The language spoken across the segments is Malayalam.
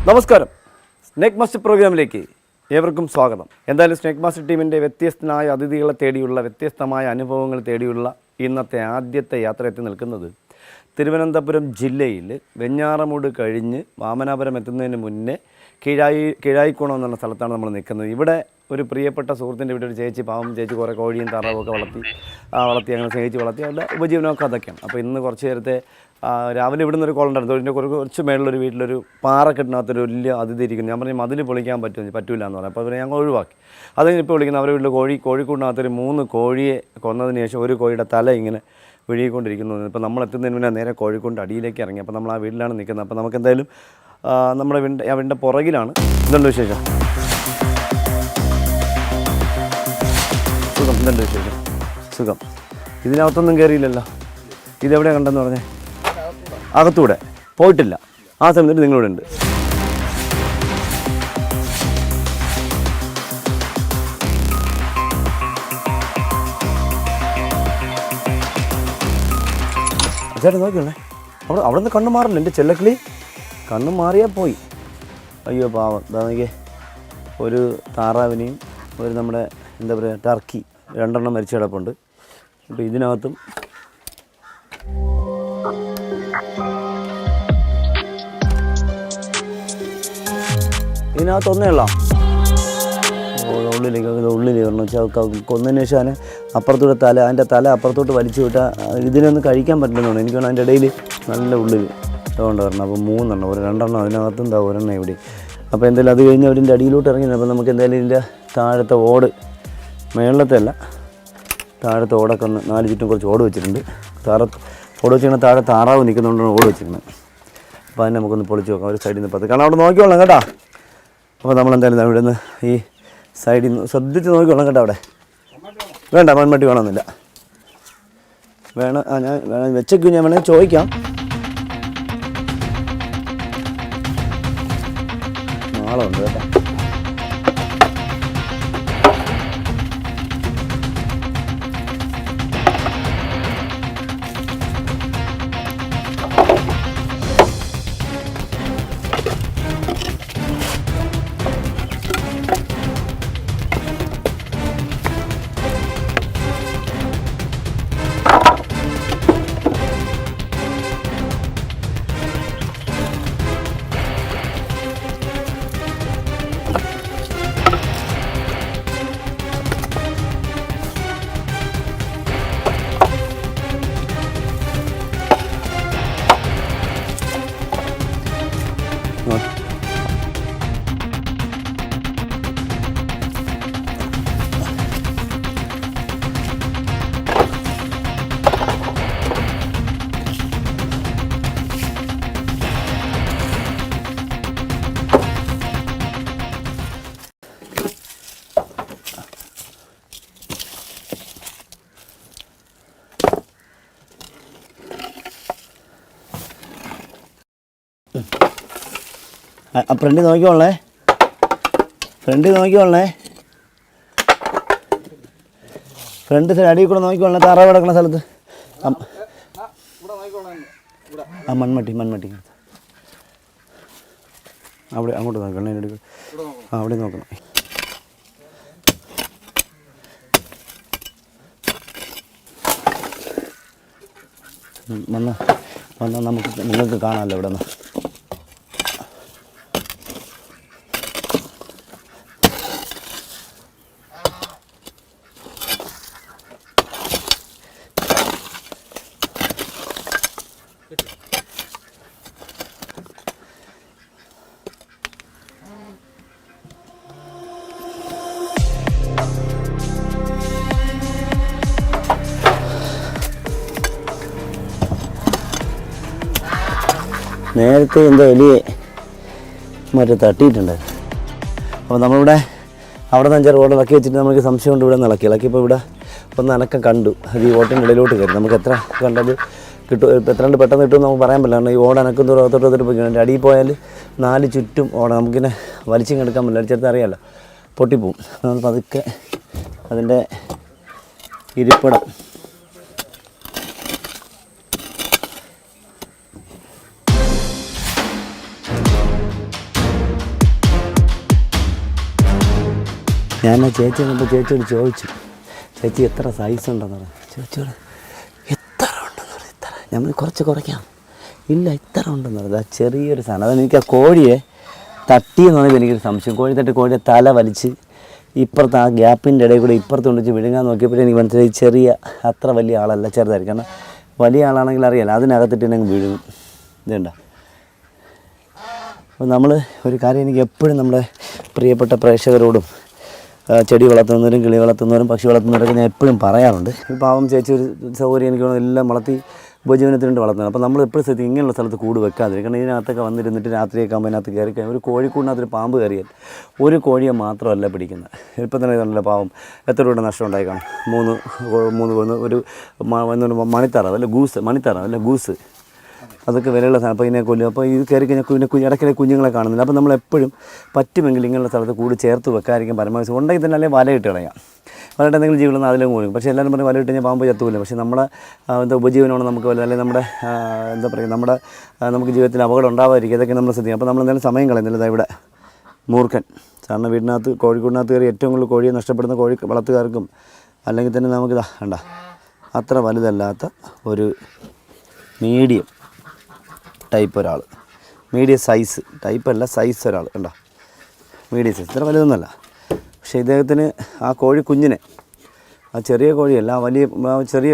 നമസ്കാരം. സ്നേക്ക് മാസ്റ്റർ പ്രോഗ്രാമിലേക്ക് ഏവർക്കും സ്വാഗതം. എന്തായാലും സ്നേക്ക് മാസ്റ്റർ ടീമിൻ്റെ വ്യത്യസ്തനായ അതിഥികളെ തേടിയുള്ള വ്യത്യസ്തമായ അനുഭവങ്ങൾ തേടിയുള്ള ഇന്നത്തെ ആദ്യത്തെ യാത്ര എത്തി നിൽക്കുന്നത് തിരുവനന്തപുരം ജില്ലയിൽ വെഞ്ഞാറമൂട് കഴിഞ്ഞ് വാമനാപുരം എത്തുന്നതിന് മുന്നേ കീഴായിക്കുണം എന്നുള്ള സ്ഥലത്താണ് നമ്മൾ നിൽക്കുന്നത്. ഇവിടെ ഒരു പ്രിയപ്പെട്ട സുഹൃത്തിൻ്റെ വീട്ടിൽ ഒരു ചേച്ചി, പാവം ചേച്ചി കുറേ കോഴിയും താറാവൊക്കെ വളർത്തി അങ്ങനെ സ്നേഹിച്ച് വളർത്തി അവരുടെ ഉപജീവനമൊക്കെ അതൊക്കെയാണ്. അപ്പോൾ ഇന്ന് കുറച്ച് നേരത്തെ രാവിലെ ഇവിടുന്ന് ഒരു കോൾ ഉണ്ടായിരുന്നു. ഇതിൻ്റെ കുറച്ച് മേളിലൊരു വീട്ടിലൊരു പാറക്കെട്ടിനകത്തൊരു വലിയ അതിഥി ഇരിക്കുന്നു. ഞാൻ പറഞ്ഞു മതിൽ പൊളിക്കാൻ പറ്റില്ല എന്ന് പറഞ്ഞു. അപ്പോൾ അവരെ ഞങ്ങൾ ഒഴിവാക്കി. അത് ഇപ്പോൾ വിളിക്കുന്നത് അവരുടെ വീട്ടിൽ കോഴിക്കൂടിനകത്തൊരു 3 കോഴിയെ കൊന്നതിന് ശേഷം ഒരു കോഴിയുടെ തല ഇങ്ങനെ വിഴുകിക്കൊണ്ടിരിക്കുന്നു. ഇപ്പോൾ നമ്മൾ എത്തുന്നതിന് മുന്നേ നേരെ കോഴിക്കൂടിൻ്റെ അടിയിലേക്ക് ഇറങ്ങി. അപ്പോൾ നമ്മൾ ആ വീട്ടിലാണ് നിൽക്കുന്നത്. അപ്പോൾ നമുക്ക് എന്തായാലും നമ്മുടെ വീടിൻ്റെ പുറകിലാണ്. ഇതുണ്ട് വിശേഷം? സുഖം. ഇതുണ്ട് വിശേഷം? സുഖം. ഇതിനകത്തൊന്നും കയറിയില്ലല്ലോ. ഇതെവിടെയാണ് കണ്ടെന്ന് പറഞ്ഞേ? അകത്തൂടെ പോയിട്ടില്ല. ആ സമയത്ത് നിങ്ങളിവിടെ ഉണ്ട്. ചേട്ടൻ നോക്കിയോളേ, അവിടെ നിന്ന് കണ്ണു മാറില്ല. എൻ്റെ ചെല്ലക്കിളി കണ്ണു മാറിയാൽ പോയി. അയ്യോ പാവം. അതാണെങ്കിൽ ഒരു താറാവിനെയും ഒരു നമ്മുടെ എന്താ പറയുക ടർക്കി 2 മരിച്ചു കിടപ്പുണ്ട്. അപ്പോൾ ഇതിനകത്തും ഇതിനകത്തൊന്നേ ഉള്ള ഉള്ളിൽ വരണം. കൊന്നതിന് ശേഷം അതിന് അപ്പുറത്തൂടെ അതിൻ്റെ തല അപ്പുറത്തോട്ട് വലിച്ചു വിട്ടാൽ ഇതിനൊന്നും കഴിക്കാൻ പറ്റില്ലെന്നാണ് എനിക്ക് തോന്നുന്നു. അതിൻ്റെ ഇടയിൽ നല്ല ഉള്ളിൽ അതുകൊണ്ട് വരണം. അപ്പോൾ 3 ഒരു 2 അതിനകത്തും എന്താ ഒരെണ്ണം ഇവിടെ. അപ്പോൾ എന്തായാലും അത് കഴിഞ്ഞ് അവരിൻ്റെ അടിയിലോട്ട് ഇറങ്ങി. അപ്പോൾ നമുക്ക് എന്തായാലും ഇതിൻ്റെ താഴത്തെ ഓട്, മേളത്തെ അല്ല താഴത്തെ ഓടൊക്കെ ഒന്ന് 4 ചുറ്റും കുറച്ച് ഓട് വെച്ചിട്ടുണ്ട്. ഓട് വെച്ചിങ്ങനെ താഴെ താറാവ് നിൽക്കുന്നുകൊണ്ടാണ് ഓട് വെച്ചിരിക്കുന്നത്. അപ്പോൾ അതിനെ നമുക്കൊന്ന് പൊളിച്ച് നോക്കാം ഒരു സൈഡിൽ നിന്ന് പത്ത്. കാരണം അവിടെ നോക്കിക്കോളാം കേട്ടോ. അപ്പോൾ നമ്മളെന്തായാലും ഇവിടെ നിന്ന് ഈ സൈഡിൽ നിന്ന് ശ്രദ്ധിച്ച് നോക്കിക്കോളാം കേട്ടോ. അവിടെ വേണ്ട, മൺമട്ടി വേണമെന്നില്ല. ഞാൻ വെച്ചേക്ക് ഞാൻ വേണമെങ്കിൽ ചോദിക്കാം. നാളെ ഉണ്ട് കേട്ടോ. ഫ്രണ്ട് നോക്കിക്കോളേ, ഫ്രണ്ട് സൈഡ് അടിയിൽ കൂടെ നോക്കിക്കോളേ. താറാവ് കിടക്കുന്ന സ്ഥലത്ത് ആ മൺമട്ടി അവിടെ അങ്ങോട്ട് നോക്കണം. അതിൻ്റെ അവിടെ നോക്കണം. വന്നാൽ നിങ്ങൾക്ക് കാണാമല്ലോ ഇവിടെ നിന്ന്. നേരത്തെ എന്തോ വലിയ മറ്റേ തട്ടിയിട്ടുണ്ടായിരുന്നു. അപ്പോൾ നമ്മളിവിടെ അവിടെ നിന്ന് 5-6 ഓട് ഇളക്കി വെച്ചിട്ട് നമുക്ക് സംശയം കൊണ്ട് ഇവിടെ നിന്ന് ഇളക്കിയപ്പോൾ ഇവിടെ ഒന്ന് അനക്കം കണ്ടു. അത് ഈ ഓട്ടിൻ്റെ ഇടയിലോട്ട് കയറി. നമുക്ക് എത്ര കണ്ടത് കിട്ടും, എത്ര കണ്ട് പെട്ടെന്ന് കിട്ടുമെന്ന് നമുക്ക് പറയാൻ പറ്റില്ല. കാരണം ഈ ഓട് അനക്കും തൊട്ട് പോയി അടിയിൽ പോയാൽ 4 ചുറ്റും ഓട നമുക്കിങ്ങനെ വലിച്ചിങ് എടുക്കാൻ പറ്റില്ല. അടിച്ചെടുത്ത് അറിയാമല്ലോ, പൊട്ടിപ്പോവും. നമ്മൾ പതുക്കെ അതിൻ്റെ ഇരിപ്പിടം ഞാൻ ആ ചേച്ചി വന്നപ്പോൾ ചേച്ചിയോട് ചോദിച്ചു, ചേച്ചി എത്ര സൈസ് ഉണ്ടെന്ന് പറഞ്ഞു. ചേച്ചിയോട് എത്ര ഉണ്ടെന്ന് പറഞ്ഞു. ഇത്ര നമ്മൾ കുറച്ച് കുറയ്ക്കാം. ഇല്ല ഇത്ര ഉണ്ടെന്ന് പറഞ്ഞു. ആ ചെറിയൊരു സാധനം. അതാണ് എനിക്ക് ആ കോഴിയെ തട്ടിയെന്ന് പറയുമ്പോൾ എനിക്കൊരു സംശയം. കോഴി തട്ടി കോഴിയെ തല വലിച്ച് ഇപ്പുറത്ത് ആ ഗ്യാപ്പിൻ്റെ ഇടയിൽ കൂടെ ഇപ്പുറത്ത് കൊണ്ടിച്ച് വിഴുങ്ങാൻ നോക്കിയപ്പോഴേ എനിക്ക് മനസ്സിലായി ചെറിയ അത്ര വലിയ ആളല്ല, ചെറുതായിരിക്കും. കാരണം വലിയ ആളാണെങ്കിൽ അറിയാലോ, അതിനകത്തിട്ട് തന്നെ വിഴുങ്ങും. ഇതുണ്ട. അപ്പോൾ നമ്മൾ ഒരു കാര്യം എനിക്ക് എപ്പോഴും നമ്മുടെ പ്രിയപ്പെട്ട പ്രേക്ഷകരോടും ചെടി വളർത്തുന്നവരും കിളി വളർത്തുന്നവരും പക്ഷി വളർത്തുന്നവരൊക്കെ ഞാൻ എപ്പോഴും പറയാറുണ്ട്. പാവം ചേച്ചി ഒരു സൗകര്യം എനിക്ക് എല്ലാം വളർത്തി ഉപജീവനത്തിന് വേണ്ടി വളർത്തുന്നത്. അപ്പോൾ നമ്മൾ എപ്പോഴും ശ്രദ്ധിക്കും ഇങ്ങനെയുള്ള സ്ഥലത്ത് കൂട് വെക്കാതിരിക്കും. കാരണം ഇതിനകത്തൊക്കെ വന്നിരുന്നിട്ട് രാത്രിയൊക്കെ ആകുമ്പോൾ അതിനകത്ത് കയറി കഴിഞ്ഞാൽ ഒരു കോഴിക്കൂടിനകത്തൊരു പാമ്പ് കയറിയാൽ ഒരു കോഴിയെ മാത്രമല്ല പിടിക്കുന്നത്. ഇപ്പം തന്നെ ഇതുണ്ടല്ലോ പാവം എത്ര രൂപയുടെ നഷ്ടം ഉണ്ടായി കാണും. മൂന്ന് ഒരു മണിത്താറാവ് അല്ല ഗൂസ്, മണിത്താറാവ് അല്ല ഗൂസ്, അതൊക്കെ വിലയുള്ള സാധനം. അപ്പോൾ ഇതിനെ കൊല്ലും. അപ്പോൾ ഇത് കയറി കഴിഞ്ഞാൽ ഇടയ്ക്കിടെ കുഞ്ഞുങ്ങളെ കാണുന്നില്ല. അപ്പോൾ നമ്മളെപ്പോഴും പറ്റുമെങ്കിൽ ഇങ്ങനെയുള്ള സ്ഥലത്ത് കൂട് ചേർത്ത് വെക്കാതിരിക്കും പരമാവധി. ഉണ്ടെങ്കിൽ തന്നെ അല്ലെങ്കിൽ വലയിട്ട് കളയാം. വലയിട്ട് എന്തെങ്കിലും ജീവിതം അതിലും കൂടും. പക്ഷേ എല്ലാവരും പറഞ്ഞ് വലയിട്ട് കഴിഞ്ഞാൽ പാമ്പ് ചത്തുമില്ല. പക്ഷേ നമ്മളെ ഉപജീവനമാണ് നമുക്ക് വലുത്. അല്ലെങ്കിൽ നമ്മുടെ നമുക്ക് ജീവിതത്തിൽ അപകടം ഉണ്ടാവാതിരിക്കും. ഇതൊക്കെ നമ്മൾ ശ്രദ്ധിക്കും. അപ്പോൾ നമ്മൾ എന്തായാലും സമയം കളയുന്നില്ല. ഇവിടെ മൂർഖൻ സാറിന് വീടിനകത്ത് കോഴിക്കൂടിനകത്ത് കയറി ഏറ്റവും കൂടുതൽ കോഴിയെ നഷ്ടപ്പെടുന്ന കോഴി വളർത്തുകാർക്കും അല്ലെങ്കിൽ തന്നെ നമുക്ക് കണ്ട അത്ര വലുതല്ലാത്ത ഒരു മീഡിയം ടൈപ്പ് ഒരാൾ, മീഡിയം സൈസ് ടൈപ്പല്ല സൈസ് ഒരാൾ കണ്ടോ, മീഡിയം സൈസ്, ഇത്ര വലുതൊന്നുമല്ല. പക്ഷേ ഇദ്ദേഹത്തിന് ആ കോഴി കുഞ്ഞിനെ, ആ ചെറിയ കോഴിയല്ല, ആ വലിയ ചെറിയ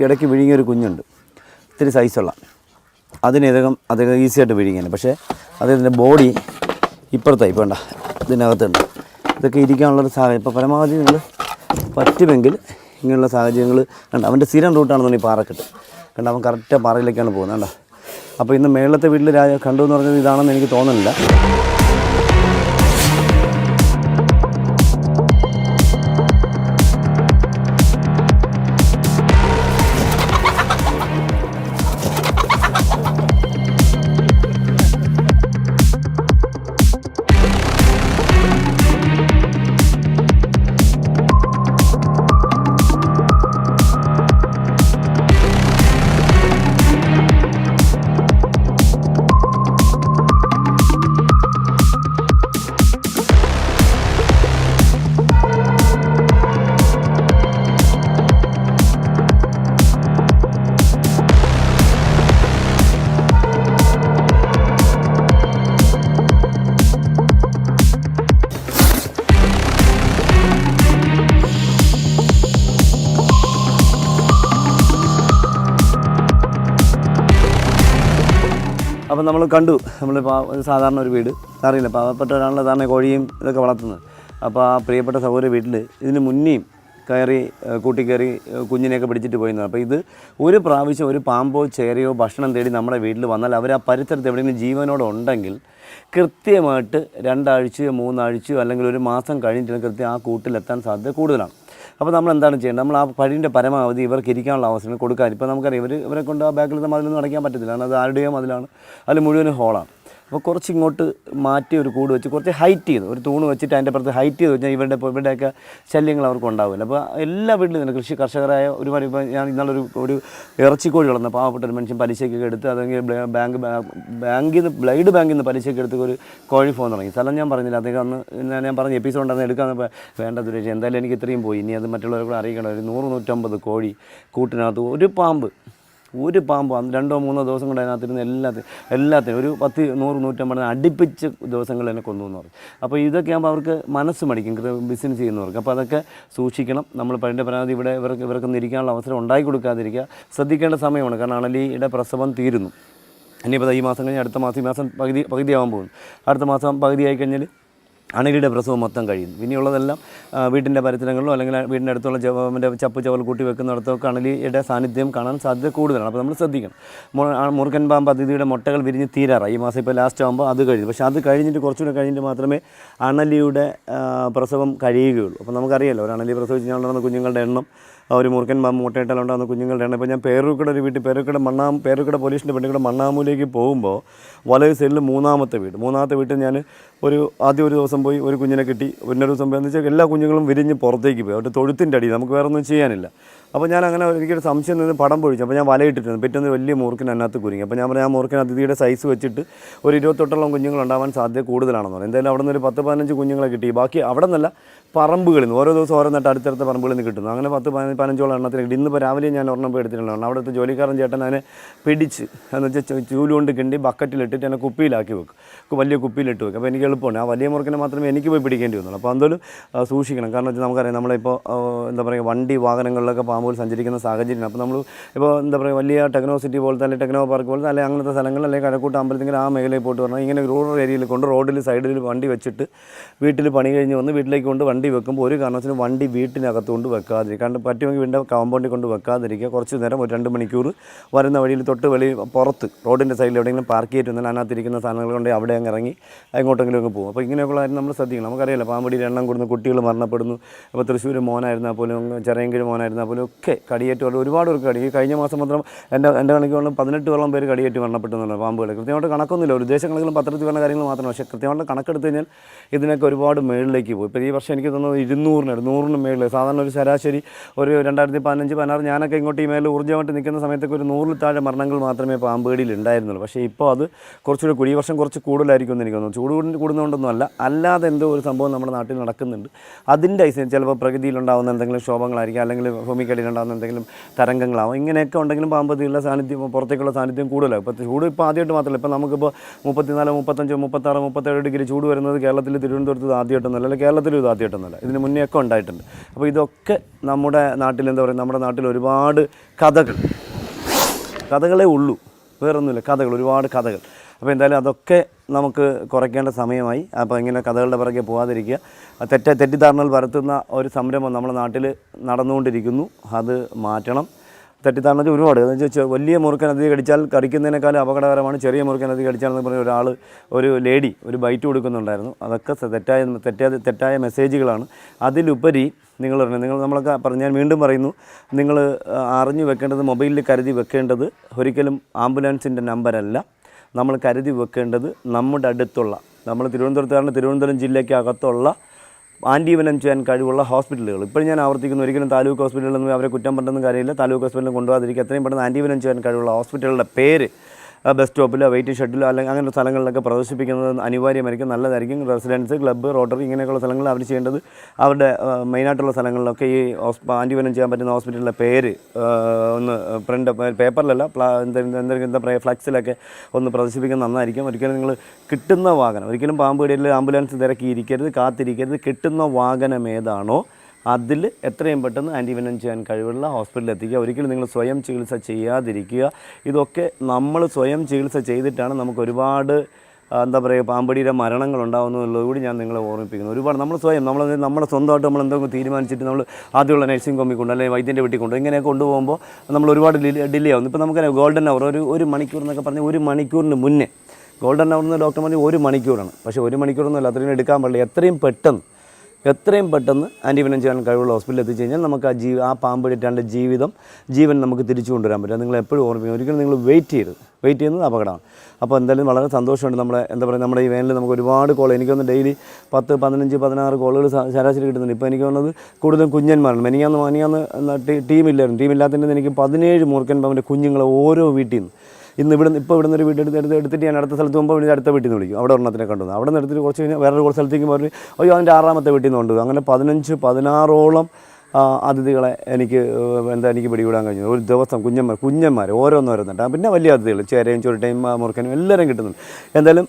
ഇടയ്ക്ക് വിഴുങ്ങിയൊരു കുഞ്ഞുണ്ട്, ഇത്തിരി സൈസുള്ള, അതിന് അദ്ദേഹം ഈസിയായിട്ട് വിഴുങ്ങിയാണ്. പക്ഷേ അദ്ദേഹത്തിൻ്റെ ബോഡി ഇപ്പുറത്തായി വേണ്ട ഇതിനകത്തുണ്ട്. ഇതൊക്കെ ഇരിക്കാനുള്ളൊരു സാഹചര്യം. ഇപ്പോൾ പരമാവധി നിങ്ങൾ പറ്റുമെങ്കിൽ ഇങ്ങനെയുള്ള സാഹചര്യങ്ങൾ കണ്ട. അവൻ്റെ സ്ഥിരം റൂട്ടാണെന്ന് ഈ പാറക്കെട്ട് കണ്ട. അവൻ കറക്റ്റ് പാറയിലേക്കാണ് പോകുന്നത് കണ്ട. അപ്പോൾ ഇന്ന് മേളത്തെ വീട്ടിൽ കണ്ടു എന്ന് പറഞ്ഞത് ഇതാണെന്ന് എനിക്ക് തോന്നുന്നില്ല. അപ്പോൾ നമ്മൾ കണ്ടു, നമ്മൾ സാധാരണ ഒരു വീട്, അറിയില്ല പാവപ്പെട്ട ഒരാളുടെ സാധാരണ കോഴിയും ഇതൊക്കെ വളർത്തുന്നത്. അപ്പോൾ ആ പ്രിയപ്പെട്ട സഹോദര വീട്ടിൽ ഇതിന് മുന്നേയും കൂട്ടിക്കയറി കുഞ്ഞിനെയൊക്കെ പിടിച്ചിട്ട് പോയിരുന്നു. അപ്പോൾ ഇത് ഒരു പ്രാവശ്യം ഒരു പാമ്പോ ചേരയോ ഭക്ഷണം തേടി നമ്മുടെ വീട്ടിൽ വന്നാൽ അവർ ആ പരിസരത്ത് എവിടെയെങ്കിലും ജീവനോടെ ഉണ്ടെങ്കിൽ കൃത്യമായിട്ട് 2 ആഴ്ചയോ 3 ആഴ്ചയോ അല്ലെങ്കിൽ ഒരു മാസം കഴിഞ്ഞിട്ട് കൃത്യം ആ കൂട്ടിലെത്താൻ സാധ്യത കൂടുതലാണ്. അപ്പോൾ നമ്മൾ എന്താണ് ചെയ്യേണ്ടത്? നമ്മൾ ആ പഴീൻ്റെ പരമാവധി ഇവർക്ക് ഇരിക്കാനുള്ള അവസരം കൊടുക്കാൻ. ഇപ്പോൾ നമുക്കറിയാം ഇവരെ കൊണ്ട് ആ ബാക്കിലത്തെ മതിലൊന്നും അടയ്ക്കാൻ പറ്റത്തില്ല. കാരണം അത് ആരുടെയോ മതിലാണ്, അതിൽ മുഴുവനും ഹോളാണ്. അപ്പോൾ കുറച്ച് ഇങ്ങോട്ട് മാറ്റി ഒരു കൂട് വെച്ച് കുറച്ച് ഹൈറ്റ് ചെയ്ത് ഒരു തൂണ് വെച്ചിട്ട് അതിൻ്റെ പുറത്ത് ഹൈറ്റ് ചെയ്ത് വെച്ചാൽ ഇവരുടെയൊക്കെ ശല്യങ്ങൾ അവർക്ക് ഉണ്ടാവില്ല. അപ്പോൾ എല്ലാ വീട്ടിലും തന്നെ കർഷകരായ ഒരുപാട്, ഇപ്പോൾ ഞാൻ ഇന്നാളൊരു ഇറച്ചിക്കോഴി വളർന്ന പാവപ്പെട്ട ഒരു മനുഷ്യൻ പലിശയ്ക്കൊക്കെ എടുത്ത്, അല്ലെങ്കിൽ ബ്ലൈഡ് ബാങ്കിൽ നിന്ന് പലിശയ്ക്ക് എടുത്ത് ഒരു കോഴി ഫോൺ തുടങ്ങി. സ്ഥലം ഞാൻ പറഞ്ഞില്ല, അദ്ദേഹം അന്ന് ഞാൻ പറഞ്ഞ എപ്പിസോഡ് അന്ന് എടുക്കാമെന്ന് വേണ്ട ദുരേഷ്, എന്തായാലും എനിക്ക് ഇത്രയും പോയി, ഇനി അത് മറ്റുള്ളവരെ കൂടെ അറിയിക്കണം. ഒരു 100-150 കോഴി കൂട്ടിനകത്ത് ഒരു പാമ്പ് 2-3 ദിവസം കൊണ്ട് അതിനകത്തിരുന്ന് എല്ലാത്തിനും ഒരു 10-100-150 അടുപ്പിച്ച് ദിവസങ്ങൾ തന്നെ കൊന്നു എന്ന് പറയും. അപ്പോൾ ഇതൊക്കെ ആകുമ്പോൾ അവർക്ക് മനസ്സ് മടിക്കും ബിസിനസ് ചെയ്യുന്നവർക്ക്. അപ്പോൾ അതൊക്കെ സൂക്ഷിക്കണം. നമ്മൾ പഴയ പരാതി ഇവർക്കൊന്നും ഇരിക്കാനുള്ള അവസരം ഉണ്ടാക്കി കൊടുക്കാതിരിക്കുക, ശ്രദ്ധിക്കേണ്ട സമയമാണ്. കാരണം അണലിയുടെ പ്രസവം തീരുന്നു. ഇനിയിപ്പോൾ ഈ മാസം കഴിഞ്ഞാൽ അടുത്ത മാസം, ഈ മാസം പകുതിയാവാൻ പോകുന്നു. അടുത്ത മാസം പകുതിയായി കഴിഞ്ഞാൽ അണലിയുടെ പ്രസവം മൊത്തം കഴിയുന്നു. പിന്നെയുള്ളതെല്ലാം വീട്ടിൻ്റെ പരിസരങ്ങളിലോ അല്ലെങ്കിൽ വീടിൻ്റെ അടുത്തുള്ള ചപ്പ് ചവൽ കൂട്ടി വെക്കുന്നിടത്തൊക്കെ അണലിയുടെ സാന്നിധ്യം കാണാൻ സാധ്യത കൂടുതലാണ്. അപ്പോൾ നമ്മൾ ശ്രദ്ധിക്കണം. മുറുക്കൻ പാമ്പ് അതിഥിയുടെ മുട്ടകൾ വിരിഞ്ഞ് തീരാറായി. ഈ മാസം ഇപ്പോൾ ലാസ്റ്റ് ആകുമ്പോൾ അത് കഴിഞ്ഞു. പക്ഷേ അത് കഴിഞ്ഞിട്ട് കുറച്ചുകൂടെ കഴിഞ്ഞിട്ട് മാത്രമേ അണലിയുടെ പ്രസവം കഴിയുകയുള്ളൂ. അപ്പോൾ നമുക്കറിയാമല്ലോ, ഒരു അണലി പ്രസവിച്ച് ഉണ്ടാകുന്ന കുഞ്ഞുങ്ങളുടെ എണ്ണം, ഒരു മുറുക്കൻ പാമ്പ് മുട്ടയിട്ടാലുണ്ടാകുന്ന കുഞ്ഞുങ്ങളുടെ എണ്ണം. ഇപ്പോൾ ഞാൻ പേരൂർക്കട ഒരു വീട്ടിൽ പേരൂർക്കട പോലീസിൻ്റെ പെണ്ണുകൂടെ മണ്ണാമൂലേക്ക് പോകുമ്പോൾ വലത് സൈഡിൽ മൂന്നാമത്തെ വീട്ടിൽ ഞാൻ ആദ്യം ഒരു ദിവസം പോയി ഒരു കുഞ്ഞിനെ കിട്ടി. പിന്നെ ഒരു ദിവസം എന്ന് വെച്ചാൽ എല്ലാ കുഞ്ഞുങ്ങളും വിരിഞ്ഞ് പുറത്തേക്ക് പോയി. അവരുടെ തൊഴുത്തിൻ്റെ അടിയിൽ, നമുക്ക് വേറെ ഒന്നും ചെയ്യാനില്ല. അപ്പോൾ ഞാൻ അങ്ങനെ എനിക്കൊരു സംശയം നിന്ന് പടം പൊഴിച്ചു. അപ്പോൾ ഞാൻ വലയിട്ടിരുന്നു. പിറ്റേന്ന് വലിയ മൂർക്കിന് അതിനകത്ത് കുരുങ്ങി. അപ്പോൾ ഞാൻ പറഞ്ഞു, ആ മൂർക്കിന് അതിഥിയുടെ സൈസ് വെച്ചിട്ട് ഒരു 28 കുഞ്ഞുങ്ങളുണ്ടാവാൻ സാധ്യത കൂടുതലാണെന്ന് പറഞ്ഞു. എന്തായാലും അവിടെ നിന്ന് ഒരു 10-15 കുഞ്ഞുങ്ങളെ കിട്ടി. ബാക്കി അവിടെ നിന്നല്ല പറമ്പുകളിൽ നിന്ന് ഓരോ ദിവസം ഓരോന്നിട്ട് അടുത്തടുത്ത പറമ്പുകളിൽ നിന്ന് കിട്ടുന്നു. അങ്ങനെ 10-15ഓളം എണ്ണത്തിന് കിട്ടി. ഇന്നിപ്പോൾ രാവിലെ ഞാൻ ഒരെണ്ണം പോയി എടുത്തിട്ടുള്ളതാണ്. അവിടുത്തെ ജോലിക്കാരൻ ചേട്ടൻ അതിനെ പിടിച്ച് എന്ന് വെച്ചാൽ ചൂലുകൊണ്ട് കിണ്ടി ബക്കറ്റിലിട്ടിട്ട് എന്നെ കുപ്പിയിലാക്കി വെക്കും, വലിയ കുപ്പിയിലിട്ട് വെക്കും. അപ്പോൾ എനിക്ക് എളുപ്പമാണ്. ആ വലിയ മുറുക്കിനെ മാത്രമേ എനിക്ക് പോയി പിടിക്കേണ്ടി വന്നുള്ളൂ. അപ്പോൾ എന്തായാലും സൂക്ഷിക്കണം. കാരണം വെച്ചാൽ നമുക്കറിയാം നമ്മളിപ്പോൾ എന്താ പറയുക വണ്ടി വാഹനങ്ങളിലൊക്കെ പാമ്പുകൾ സഞ്ചരിക്കുന്ന സാഹചര്യമാണ്. അപ്പോൾ നമ്മൾ ഇപ്പോൾ എന്താ പറയുക വലിയ ടെക്നോ സിറ്റി പോലത്തെ അല്ലെങ്കിൽ ടെക്നോ പാർക്ക് പോലത്തെ അല്ലെങ്കിൽ അങ്ങനത്തെ സ്ഥലങ്ങൾ അല്ലെങ്കിൽ കഴക്കൂട്ട് അമ്പലത്തിങ്ങനെ ആ മേഖലയിൽ പോയിട്ട് പറഞ്ഞാൽ ഇങ്ങനെ റൂറൽ ഏരിയയിൽ കൊണ്ട് റോഡിൽ സൈഡിൽ വണ്ടി വെച്ചിട്ട് വീട്ടിൽ പണി കഴിഞ്ഞ് വന്ന് വീട്ടിലേക്ക് കൊണ്ട് വണ്ടി വെക്കുമ്പോൾ ഒരു കാരണവശാലും വണ്ടി വീട്ടിനകത്ത് കൊണ്ട് വെക്കാതിരിക്കുക. കാരണം പറ്റുമെങ്കിൽ വീടിൻ്റെ കോമ്പൗണ്ടിൽ കൊണ്ട് വെക്കാതിരിക്കുക. കുറച്ച് നേരം ഒരു 2 മണിക്കൂർ വരുന്ന വഴിയിൽ തൊട്ട് പുറത്ത് റോഡിൻ്റെ സൈഡിൽ എവിടെയെങ്കിലും പാർക്ക് ചെയ്തിട്ട് വന്നാൽ അതിനകത്തിരിക്കുന്ന സാധനങ്ങൾ കൊണ്ട് അവിടെ അങ്ങ് ഇറങ്ങി എങ്ങോട്ടെങ്കിലും ഒക്കെ പോകും. അപ്പോൾ ഇങ്ങനെയൊക്കെയുള്ള കാര്യം നമ്മൾ ശ്രദ്ധിക്കണം. നമുക്കറിയാലോ പാമ്പടിയിൽ എണ്ണം കൂടുന്നു, കുട്ടികൾ മരണപ്പെടുന്നു. അപ്പോൾ തൃശ്ശൂർ മോനായിരുന്നാൽ പോലും ചെറിയങ്കിഴ് മോനായിരുന്നാൽ പോലും ഒക്കെ കടിയേറ്റ് ഒരുപാട് പേർക്ക് കടി. കഴിഞ്ഞ മാസം മാത്രം എൻ്റെ കണക്കിലുള്ള 18ഓളം പേര് കടിയേറ്റ് മരണപ്പെട്ടെന്നുണ്ട് പാമ്പുകൾ. കൃത്യമായിട്ട് കണക്കൊന്നുമില്ല, ഒരു ദേശങ്ങളിലും പത്രത്തിൽ വരുന്ന കാര്യങ്ങൾ മാത്രമാണ്. പക്ഷേ കൃത്യമായിട്ട് കണക്കെടുത്ത് കഴിഞ്ഞാൽ ഇതിനൊക്കെ ഒരുപാട് മേളിലേക്ക് പോയി. ഇപ്പോൾ ഈ വർഷം എനിക്ക് തോന്നുന്നത് 200-100 മേളിൽ. സാധാരണ ഒരു ശരാശരി ഒരു 2015-16 ഞാനൊക്കെ ഇങ്ങോട്ട് ഈ മേളിൽ ഊർജ്ജമായിട്ട് നിൽക്കുന്ന സമയത്തൊക്കെ ഒരു 100-ൽ താഴെ മരണങ്ങൾ മാത്രമേ പാമ്പുകടിയിൽ ഉണ്ടായിരുന്നുള്ളൂ. പക്ഷേ ഇപ്പോൾ അത് കുറച്ചുകൂടി കൂടി, ഈ വർഷം കുറച്ച് കൂടുതലായിരിക്കും എന്ന് എനിക്ക് തോന്നുന്നു. ചൂട് കൂടുന്നതുകൊണ്ടൊന്നും അല്ല, അല്ലാതെ എന്തോ ഒരു സംഭവം നമ്മുടെ നാട്ടിൽ നടക്കുന്നുണ്ട്. അതിൻ്റെ ചിലപ്പോൾ പ്രകൃതിയിലുണ്ടാകുന്ന എന്തെങ്കിലും ക്ഷോഭങ്ങളായിരിക്കും, അല്ലെങ്കിൽ ഭൂമിക്കടിയിലുണ്ടാകുന്ന എന്തെങ്കിലും തരംഗങ്ങളാവും. ഇങ്ങനെയൊക്കെ ഉണ്ടെങ്കിലും പാമ്പതിയുള്ള സാന്നിധ്യം, പുറത്തേക്കുള്ള സാന്നിധ്യം കൂടുതലാണ്. ഇപ്പോൾ ചൂട് ഇപ്പോൾ ആദ്യമായിട്ട് മാത്രമല്ല, ഇപ്പോൾ നമുക്കിപ്പോൾ 34, 35, 36, 37 ഡിഗ്രി ചൂട് വരുന്നത് കേരളത്തിൽ തിരുവനന്തപുരത്ത് ആദ്യമായിട്ടൊന്നുമല്ല, അല്ലെങ്കിൽ കേരളത്തിലും ഇത് ആദ്യമായിട്ടൊന്നുമല്ല, ഇതിന് മുന്നേ ഒക്കെ ഉണ്ടായിട്ടുണ്ട്. അപ്പോൾ ഇതൊക്കെ നമ്മുടെ നാട്ടിൽ എന്താ പറയുക, നമ്മുടെ നാട്ടിൽ ഒരുപാട് കഥകളേ ഉള്ളൂ, വേറൊന്നുമില്ല, ഒരുപാട് കഥകൾ. അപ്പോൾ എന്തായാലും അതൊക്കെ നമുക്ക് കുറയ്ക്കേണ്ട സമയമായി. അപ്പോൾ ഇങ്ങനെ കഥകളുടെ പിറകെ പോകാതിരിക്കുക. തെറ്റിദ്ധാരണകൾ പരത്തുന്ന ഒരു സംരംഭം നമ്മുടെ നാട്ടിൽ നടന്നുകൊണ്ടിരിക്കുന്നു, അത് മാറ്റണം. തെറ്റിദ്ധാരണ ഒരുപാട് എന്ന് വെച്ചാൽ വലിയ മുറുക്കൻ അധികം കടിച്ചാൽ കടിക്കുന്നതിനേക്കാളും അപകടകരമാണ് ചെറിയ മുറുക്കൻ അധികം കടിച്ചാലെന്ന് പറഞ്ഞ ഒരു ലേഡി ഒരു ബൈറ്റ് കൊടുക്കുന്നുണ്ടായിരുന്നു. അതൊക്കെ തെറ്റായ മെസ്സേജുകളാണ്. അതിലുപരി നമ്മളൊക്കെ ഞാൻ വീണ്ടും പറയുന്നു, നിങ്ങൾ അറിഞ്ഞു വെക്കേണ്ടത്, മൊബൈലിൽ കരുതി വെക്കേണ്ടത് ഒരിക്കലും ആംബുലൻസിൻ്റെ നമ്പരല്ല. നമ്മൾ കരുതി വെക്കേണ്ടത് നമ്മുടെ അടുത്തുള്ള, നമ്മൾ തിരുവനന്തപുരം ജില്ലയ്ക്കകത്തുള്ള ആൻറ്റിവനം ചെയ്യാൻ കഴിവുള്ള ഹോസ്പിറ്റലുകൾ. ഇപ്പോഴും ഞാൻ ആവർത്തിക്കുന്നു, ഒരിക്കലും താലൂക്ക് ഹോസ്പിറ്റലിലൊന്നും അവരെ കുറ്റം പറഞ്ഞൊന്നും കാര്യമില്ല. താലൂക്ക് ഹോസ്പിറ്റലിൽ കൊണ്ടുപോകാതിരിക്കുക. എത്രയും പെട്ടെന്ന് ആൻറ്റിവനം ചെയ്യാൻ കഴിവുള്ള ഹോസ്പിറ്റലുകളുടെ പേര് ബസ് സ്റ്റോപ്പിലോ വെയിറ്റിംഗ് ഷെഡിലോ അല്ലെങ്കിൽ അങ്ങനെ സ്ഥലങ്ങളിലൊക്കെ പ്രദർശിപ്പിക്കുന്നത് അനിവാര്യമായിരിക്കും, നല്ലതായിരിക്കും. റെസിഡൻസ്, ക്ലബ്ബ്, റോട്ടറി ഇങ്ങനെയൊക്കെയുള്ള സ്ഥലങ്ങളിൽ അവർ ചെയ്യേണ്ടത് അവരുടെ മെയിനായിട്ടുള്ള സ്ഥലങ്ങളിലൊക്കെ ഈ ആൻറ്റിവനം ചെയ്യാൻ പറ്റുന്ന ഹോസ്പിറ്റലിൻ്റെ പേര് ഒന്ന് പേപ്പറിലല്ല എന്താ പറയുക ഫ്ലക്സിലൊക്കെ ഒന്ന് പ്രദർശിപ്പിക്കുന്നത് നന്നായിരിക്കും. ഒരിക്കലും നിങ്ങൾ കിട്ടുന്ന വാഹനം, ഒരിക്കലും പാമ്പ് കടിയിൽ ആംബുലൻസ് തിരക്കിയിരിക്കരുത്, കാത്തിരിക്കരുത്. കിട്ടുന്ന വാഹനം ഏതാണോ അതിൽ എത്രയും പെട്ടെന്ന് ആൻറ്റിവനം ചെയ്യാൻ കഴിവുള്ള ഹോസ്പിറ്റലിൽ എത്തിക്കുക. ഒരിക്കലും നിങ്ങൾ സ്വയം ചികിത്സ ചെയ്യാതിരിക്കുക. ഇതൊക്കെ നമ്മൾ സ്വയം ചികിത്സ ചെയ്തിട്ടാണ് നമുക്ക് ഒരുപാട് എന്താ പറയുക പാമ്പടിയുടെ മരണങ്ങൾ ഉണ്ടാകുന്നതുകൂടി ഞാൻ നിങ്ങളെ ഓർമ്മിപ്പിക്കുന്നു. ഒരുപാട് നമ്മൾ നമ്മളെ സ്വന്തമായിട്ട് നമ്മൾ എന്തെങ്കിലും തീരുമാനിച്ചിട്ട് നമ്മൾ ആദ്യമുള്ള നഴ്സിംഗ് ഹോമിൽ കൊണ്ട് അല്ലെങ്കിൽ വൈദ്യൻ്റെ വീട്ടിൽ കൊണ്ട് ഇങ്ങനെയൊക്കെ കൊണ്ടുപോകുമ്പോൾ നമ്മൾ ഒരുപാട് ഡിലേ ആവുന്നു. ഇപ്പോൾ നമുക്ക് ഗോൾഡൻ അവർ ഒരു മണിക്കൂർ എന്നൊക്കെ പറഞ്ഞാൽ 1 മണിക്കൂറിന് മുന്നേ ഗോൾഡൻ അവർ എന്ന് ഡോക്ടർ പറഞ്ഞാൽ 1 മണിക്കൂറാണ്. പക്ഷേ 1 മണിക്കൂറൊന്നുമല്ല, അത്രയും എടുക്കാൻ പാടില്ല. എത്രയും പെട്ടെന്ന് ആൻറ്റിവനം ചെയ്യാൻ കഴിവുള്ള ഹോസ്പിറ്റലിൽ എത്തിച്ചു കഴിഞ്ഞാൽ നമുക്ക് ആ പാമ്പടിയിട്ടാണ്ട് ജീവൻ നമുക്ക് തിരിച്ചു കൊണ്ടുവരാൻ പറ്റും. നിങ്ങൾ എപ്പോഴും ഓർമ്മിക്കും, ഒരിക്കലും നിങ്ങൾ വെയിറ്റ് ചെയ്യുന്നത് അപകടമാണ്. അപ്പോൾ എന്തായാലും വളരെ സന്തോഷമുണ്ട്. നമ്മുടെ ഈ വേനലിൽ നമുക്ക് ഒരുപാട് കോൾ, എനിക്കൊന്ന് ഡെയിലി 10, 15, 16 കോളുകൾ ശരാശരി കിട്ടുന്നുണ്ട്. ഇപ്പോൾ എനിക്ക് തോന്നുന്നത് കൂടുതലും കുഞ്ഞന്മാരാണ്. മെനിയാന്ന് ടീമില്ലാത്തതിൻ്റെ എനിക്ക് 17 മൂർക്കൻ പാമ്പിൻ്റെ കുഞ്ഞുങ്ങളെ ഓരോ വീട്ടിൽ നിന്ന് ഇപ്പോൾ ഇവിടുന്ന് ഒരു വീട് എടുത്തിട്ട് ഞാൻ അടുത്ത സ്ഥലത്ത് പോകുമ്പോൾ അടുത്ത വീട്ടിൽ നിന്ന് വിളിക്കും. അവിടെ ഒരെണ്ണത്തിനെ കണ്ടു, അവിടെ നിന്ന് എടുത്തിട്ട് കുറച്ച് കഴിഞ്ഞാൽ വേറൊരു സ്ഥലത്തേക്ക് പറഞ്ഞു, അയ്യോ അതിൻ്റെ 6ാമത്തെ വീട്ടിൽ നിന്ന് കൊണ്ടുപോകും. അങ്ങനെ 15-16ഓളം അതിഥികളെ എനിക്ക് പിടികൂടാൻ കഴിഞ്ഞു ഒരു ദിവസം. കുഞ്ഞന്മാർ ഓരോന്നോരോന്നുണ്ട്. പിന്നെ വലിയ അതിഥികൾ ചേരയും ചുരുട്ടയും മുറുക്കനും എല്ലാവരും കിട്ടുന്നുണ്ട്. എന്തായാലും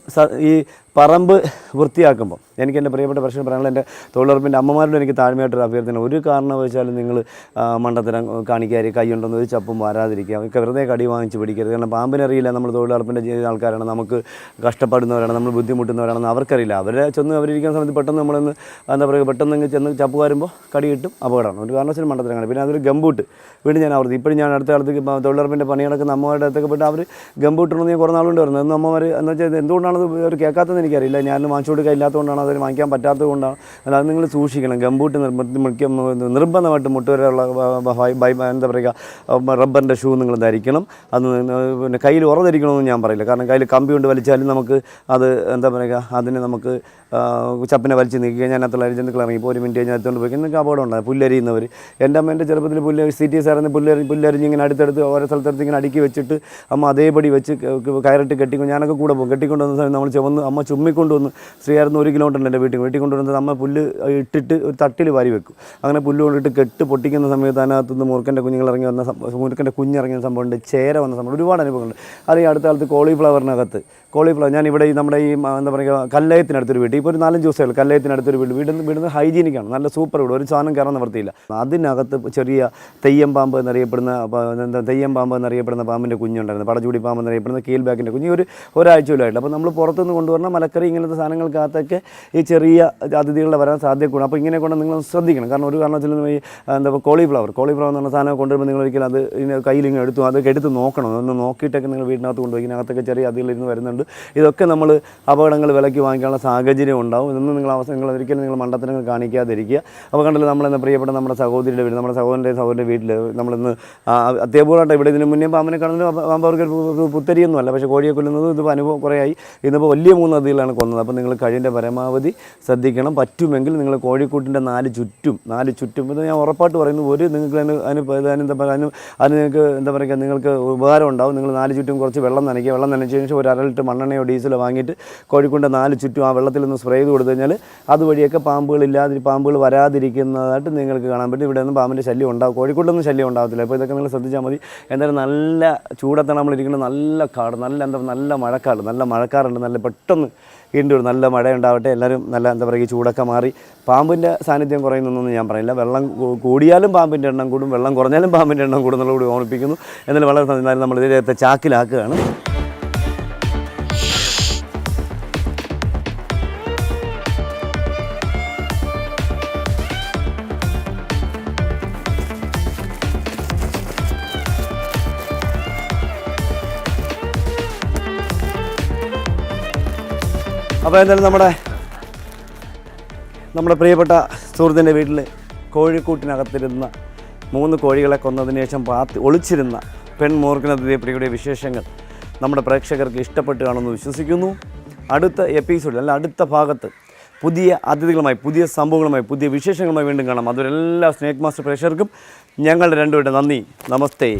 ഈ പറമ്പ് വൃത്തിയാക്കുമ്പോൾ എനിക്ക് എൻ്റെ പ്രിയപ്പെട്ട പ്രശ്നം പറയാനുള്ള എൻ്റെ തൊഴിലുറപ്പിൻ്റെ അമ്മമാരുടെ എനിക്ക് താഴ്മയായിട്ടൊരു അഭ്യർത്ഥന, ഒരു കാരണവശാലും നിങ്ങൾ മണ്ടത്തരം കാണിക്കാതെ കൈയുണ്ടെന്ന് ഒരു ചപ്പും വാരാതിരിക്കുക. ഒക്കെ വെറുതെ കടി വാങ്ങിച്ച് പിടിക്കരുത്. കാരണം പാമ്പിനറിയില്ല നമ്മൾ തൊഴിലുറപ്പിൻ്റെ ആൾക്കാരാണ്, നമുക്ക് കഷ്ടപ്പെടുന്നവരാണ്, നമ്മൾ ബുദ്ധിമുട്ടുന്നവരാണെന്ന് അവർക്കറിയില്ല. അവരിരിക്കുന്ന സമയത്ത് പെട്ടെന്ന് നമ്മളൊന്ന് എന്താ പറയുക, പെട്ടെന്ന് ചെന്ന് ചപ്പ് വാരുമ്പോൾ കടി കിട്ടും, അപകടമാണ്. ഒരു കാരണവശാലും മണ്ടത്തരം കാണും. പിന്നെ അതൊരു ഗംബൂട്ട് വീണ്ടും ഞാൻ ആവർത്തി, ഇപ്പോഴും ഞാൻ അടുത്ത കാലത്തേക്ക് തൊഴിലുറപ്പിൻ്റെ പണി നടക്കുന്ന അമ്മമാരുടെ അടുത്തൊക്കെ പോയിട്ട് അവർ ഗംബൂട്ടിണമെന്ന് ഞാൻ കുറേ നാളുകൊണ്ട് വരുന്നത്. അന്ന് അമ്മമാർ എന്ന് വെച്ചാൽ എന്തുകൊണ്ടാണത് അവർ കേൾക്കാത്തതെന്ന് എനിക്കറിയില്ല. ഞാൻ വാങ്ങിച്ചു കൊടുക്കുക ഇല്ലാത്തതുകൊണ്ടാണ്, അതിന് വാങ്ങിക്കാൻ പറ്റാത്തത് കൊണ്ടാണ്. അത് നിങ്ങൾ സൂക്ഷിക്കണം. ഗംബൂട്ട് നിർബന്ധമായിട്ട് മുട്ടുവരെയുള്ള എന്താ പറയുക റബ്ബറിൻ്റെ ഷൂ നിങ്ങൾ ധരിക്കണം. അത് പിന്നെ കയ്യിൽ ധരിക്കണമെന്ന് ഞാൻ പറയില്ല. കാരണം കയ്യിൽ കമ്പി കൊണ്ട് വലിച്ചാലും നമുക്ക് അത് എന്താ പറയുക, അതിന് നമുക്ക് ചപ്പിനെ വലിച്ച് നീക്കുക. ഞാൻ അത്ര അരിജന്തുക്കൾ ഇറങ്ങി ഇപ്പോൾ 1 മിനിറ്റ് കഴിഞ്ഞാൽ എടുത്തുകൊണ്ട് പോയി എന്നൊക്കെ അപകടം ഉണ്ടാകും. പുല്ലരിയുന്നവർ, എൻ്റെ അമ്മേൻ്റെ ചെറുപ്പത്തിൽ CTS ആയിരുന്നു. പുല്ലരിഞ്ഞ് ഇങ്ങനെ അടുത്തടുത്ത് ഓരോ സ്ഥലത്തെടുത്ത് ഇങ്ങനെ അടുക്കി വെച്ചിട്ട് അമ്മ അതേപടി വെച്ച് കയറിട്ട് ഞാനൊക്കെ കൂടെ പോകും. കെട്ടിക്കൊണ്ടുവന്ന സമയം നമ്മൾ അമ്മ തുമ്മിക്കൊണ്ടുവന്ന് ശ്രീകാര്യത്ത് 1 കിലോമീറ്റർ ഉണ്ട് എൻ്റെ വീട്ടിൽ കൊണ്ടുവരുന്നത് അമ്മ പുല്ല് ഇട്ടിട്ട് ഒരു തട്ടിൽ വാരി വെക്കും. അങ്ങനെ പുല്ല് കൊണ്ടിട്ട് കെട്ട് പൊട്ടിക്കുന്ന സമയത്ത് അതിനകത്തുനിന്ന് മൂർക്കൻ്റെ കുഞ്ഞുങ്ങൾ ഇറങ്ങി വന്ന മൂർക്കൻ്റെ കുഞ്ഞിറങ്ങിയ സംഭവമുണ്ട്, ചേര വന്ന സംഭവം, ഒരുപാട് അനുഭവങ്ങളുണ്ട്. അത് ഈ അടുത്ത കാലത്ത് കോളിഫ്ലവറിനകത്ത് ഞാൻ ഇവിടെ നമ്മുടെ ഈ എന്താ പറയുക കല്ലയത്തിനടുത്തൊരു വീട്ടിൽ ഇപ്പോൾ ഒരു 4-5 ദിവസമായുള്ളൂ. കല്ലയത്തിനടുത്തൊരു വീട് ഹൈജീനിക്കാണ്, നല്ല സൂപ്പർ വീട്, ഒരു സാധനം കയറാൻ നിവർത്തിയില്ല. അതിനകത്ത് ചെറിയ തെയ്യം പാമ്പ് എന്നറിയപ്പെടുന്ന പാമ്പിൻ്റെ കുഞ്ഞുണ്ടായിരുന്നു, പടചൂടി പാമ്പ് എന്നറിയപ്പെടുന്ന കീൽ ബാക്കിൻ്റെ കുഞ്ഞ് ഒരാഴ്ചയിലായിട്ടില്ല. അപ്പോൾ നമ്മൾ പുറത്തുനിന്ന് കൊണ്ടുവരുന്ന മലക്കറി ഇങ്ങനത്തെ സാധനങ്ങൾക്കകത്തൊക്കെ ഈ ചെറിയ അതിഥികളുടെ വരാൻ സാധ്യതയുണ്ട്. അപ്പോൾ ഇങ്ങനെ കൊണ്ട് നിങ്ങൾ ശ്രദ്ധിക്കണം. കാരണം ഒരു കാരണവശാലും ഈ കോളിഫ്ലവർ എന്ന് പറഞ്ഞ സാധനം കൊണ്ടുവരുമ്പോൾ നിങ്ങൾ ഒരിക്കലും അത് കയ്യിലിങ്ങനെ എടുത്ത് നോക്കണം. ഒന്ന് നോക്കിയിട്ടൊക്കെ നിങ്ങൾ വീടിനകത്ത് കൊണ്ടുപോയി. ഇതിനകത്തൊക്കെ ചെറിയ അതികളിരുന്ന് വരുന്നുണ്ട്. ഇതൊക്കെ നമ്മൾ അപകടങ്ങൾ വിലയ്ക്ക് വാങ്ങിക്കാനുള്ള സാഹചര്യം ഉണ്ടാവും. ഇതൊന്നും നിങ്ങൾ ഒരിക്കലും നിങ്ങൾ മണ്ടത്തരങ്ങൾ കാണിക്കാതിരിക്കുക. അപ്പോൾ കണ്ടല്ലോ നമ്മളെന്ന് പ്രിയപ്പെട്ട നമ്മുടെ സഹോദരിയുടെ വീട്, നമ്മുടെ സഹോദരൻ്റെ വീട്ടിൽ നമ്മളിന്ന് അത്യാപൂർവമായിട്ട് ഇവിടെ ഇതിന് മുന്നേ പാമ്പിനെ കാണുന്നത് പാമ്പ് അവർക്ക് പുത്തരിയൊന്നുമല്ല, പക്ഷേ കോഴിയെ കൊല്ലുന്നത് ഇതിപ്പോൾ അനുഭവം കുറേ ആയി. ഇന്നിപ്പോൾ വലിയ 3 അതികളാണ് കൊന്നത്. അപ്പോൾ നിങ്ങൾ കഴിവിൻ്റെ പരമാവധി ശ്രദ്ധിക്കണം. പറ്റുമെങ്കിൽ നിങ്ങൾ കോഴിക്കൂട്ടിൻ്റെ 4 ചുറ്റും ഇത് ഞാൻ ഉറപ്പായിട്ട് പറയുന്നു. നിങ്ങൾക്ക് നിങ്ങൾക്ക് എന്താ പറയുക, നിങ്ങൾക്ക് ഉപകാരം ഉണ്ടാവും. നിങ്ങൾ 4 ചുറ്റും കുറച്ച് വെള്ളം നനയ്ച്ചതിന് ശേഷം ഒരു 1/2 ലിറ്റർ മണ്ണെണ്ണയോ ഡീസലോ വാങ്ങിയിട്ട് കോഴിക്കൂടിൻ്റെ 4 ചുറ്റും ആ വെള്ളത്തിൽ ഒന്ന് സ്പ്രേ ചെയ്ത് കൊടുത്തു കഴിഞ്ഞാൽ അതുവഴിയൊക്കെ പാമ്പുകൾ വരാതിരിക്കുന്നതായിട്ട് നിങ്ങൾക്ക് കാണാൻ പറ്റും. ഇവിടെ ഒന്നും പാമ്പിൻ്റെ ശല്യം ഉണ്ടാവും, കോഴിക്കോട്ടൊന്നും ശല്യം ഉണ്ടാകത്തില്ല. അപ്പോൾ ഇതൊക്കെ നിങ്ങൾ ശ്രദ്ധിച്ചാൽ മതി. എന്തായാലും നല്ല ചൂടത്താണ് നമ്മളിരിക്കുന്നത്, നല്ല കാട്, നല്ല മഴക്കാറുണ്ട്, നല്ല പെട്ടെന്ന് വീണ്ടും നല്ല മഴ ഉണ്ടാവട്ടെ. എല്ലാവരും നല്ല എന്താ പറയുക ചൂടൊക്കെ മാറി പാമ്പിൻ്റെ സാന്നിധ്യം കുറയുന്നൊന്നും ഞാൻ പറയില്ല. വെള്ളം കൂടിയാലും പാമ്പിൻ്റെ എണ്ണം കൂടും, വെള്ളം കുറഞ്ഞാലും പാമ്പിൻ്റെ എണ്ണം കൂടുന്നുള്ളത് കൂടി ഓർമ്മിപ്പിക്കുന്നു. എന്നാലും വളരെ നന്നായി നമ്മൾ ഇതിനകത്ത് ചാക്കിലാക്കുകയാണ്. അപ്പോൾ എന്തായാലും നമ്മുടെ പ്രിയപ്പെട്ട സുഹൃത്തിൻ്റെ വീട്ടിൽ കോഴിക്കൂട്ടിനകത്തിരുന്ന 3 കോഴികളെ കൊന്നതിന് ശേഷം ഒളിച്ചിരുന്ന പെൺമൂർഖനതിഥിയുടെ വിശേഷങ്ങൾ നമ്മുടെ പ്രേക്ഷകർക്ക് ഇഷ്ടപ്പെട്ട് കാണുമെന്ന് വിശ്വസിക്കുന്നു. അടുത്ത എപ്പിസോഡിൽ അല്ല അടുത്ത ഭാഗത്ത് പുതിയ അതിഥികളുമായി, പുതിയ സംഭവങ്ങളുമായി, പുതിയ വിശേഷങ്ങളുമായി വീണ്ടും കാണാം. അതുവരെ എല്ലാ സ്നേക് മാസ്റ്റർ പ്രേക്ഷകർക്കും ഞങ്ങളുടെ രണ്ടുപേരുടെ നന്ദി, നമസ്തേ.